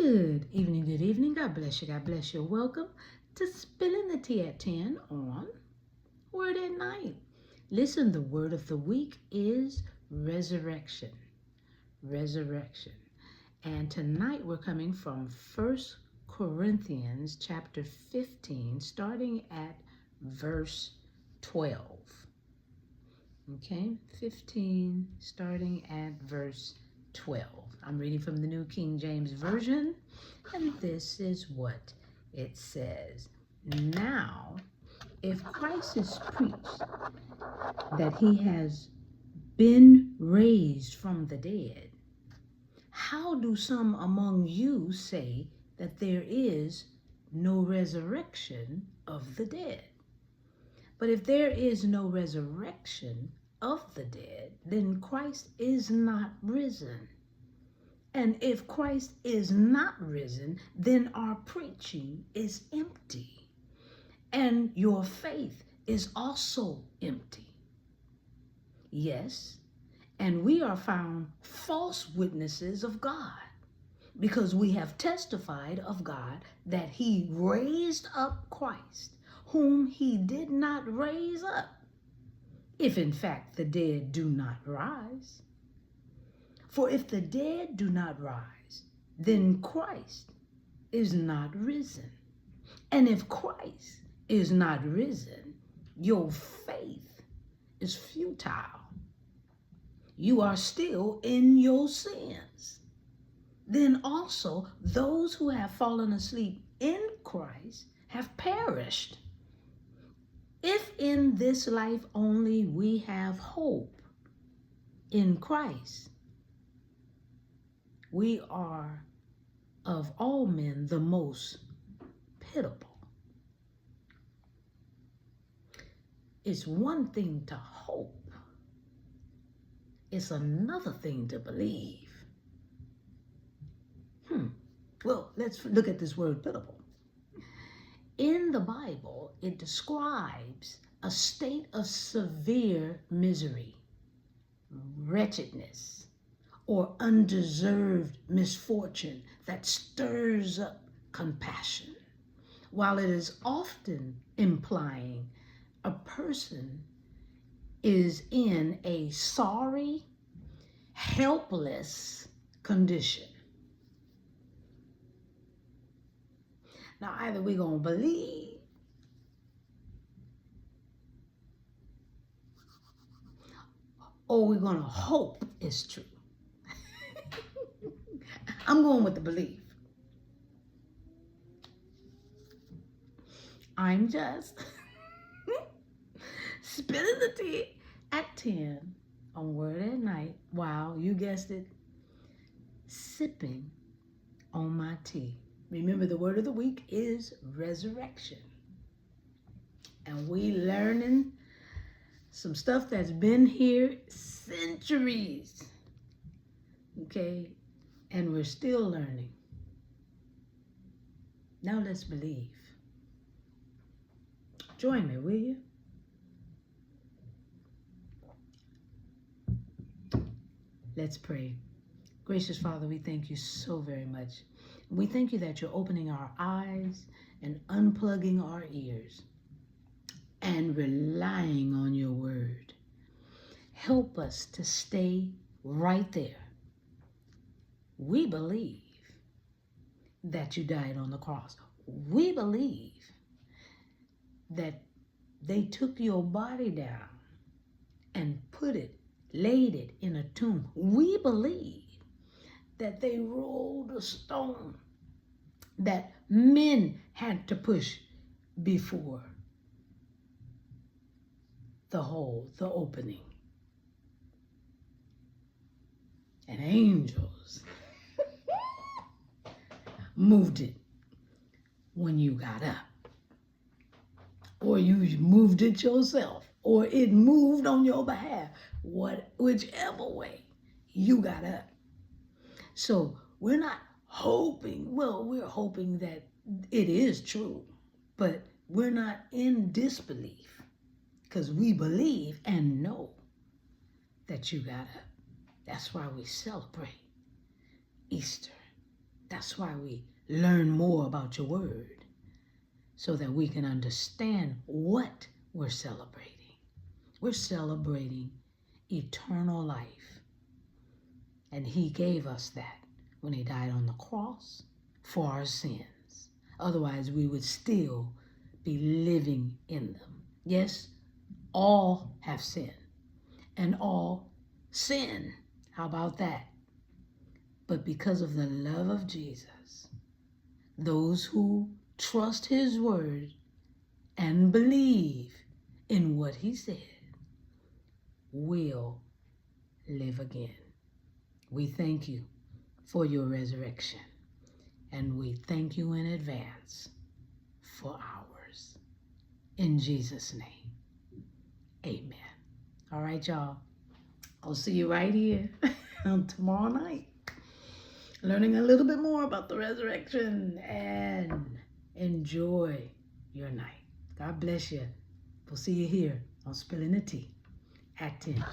Good evening. God bless you. God bless you. Welcome to Spilling the Tea at 10 on Word at Night. Listen, the word of the week is resurrection. Resurrection. And tonight we're coming from 1 Corinthians chapter 15, starting at verse 12. Okay, 15, starting at verse 12. I'm reading from the New King James Version, and this is what it says. Now, if Christ is preached that he has been raised from the dead, how do some among you say that there is no resurrection of the dead? But if there is no resurrection of the dead, then Christ is not risen. And if Christ is not risen, then our preaching is empty, and your faith is also empty. Yes, and we are found false witnesses of God, because we have testified of God that he raised up Christ, whom he did not raise up, if in fact the dead do not rise. For if the dead do not rise, then Christ is not risen. And if Christ is not risen, your faith is futile. You are still in your sins. Then also those who have fallen asleep in Christ have perished. If in this life only we have hope in Christ, we are of all men the most pitiable. It's one thing to hope. It's another thing to believe. Well, let's look at this word pitiable. In the Bible, it describes a state of severe misery, wretchedness, or undeserved misfortune that stirs up compassion, while it is often implying a person is in a sorry, helpless condition. Now, either we're going to believe or we're going to hope it's true. I'm going with the belief. I'm just spilling the tea at 10 on Word at Night. Wow, you guessed it. Sipping on my tea. Remember, the word of the week is resurrection. And we learning some stuff that's been here centuries. Okay? And we're still learning. Now let's believe. Join me, will you? Let's pray. Gracious Father, we thank you so very much. We thank you that you're opening our eyes and unplugging our ears and relying on your word. Help us to stay right there. We believe that you died on the cross. We believe that they took your body down and laid it in a tomb. We believe that they rolled a stone that men had to push before the hole, the opening. And angels moved it when you got up. Or you moved it yourself. Or it moved on your behalf. Whichever way you got up. So we're not hoping, we're hoping that it is true, but we're not in disbelief because we believe and know that you got up. That's why we celebrate Easter. That's why we learn more about your word, so that we can understand what we're celebrating. We're celebrating eternal life. And he gave us that when he died on the cross for our sins. Otherwise, we would still be living in them. Yes, all have sinned, and all sin. How about that? But because of the love of Jesus, those who trust his word and believe in what he said will live again. We thank you for your resurrection, and we thank you in advance for ours. In Jesus' name, amen. All right, y'all. I'll see you right here on tomorrow night, learning a little bit more about the resurrection, and enjoy your night. God bless you. We'll see you here on Spilling the Tea at 10.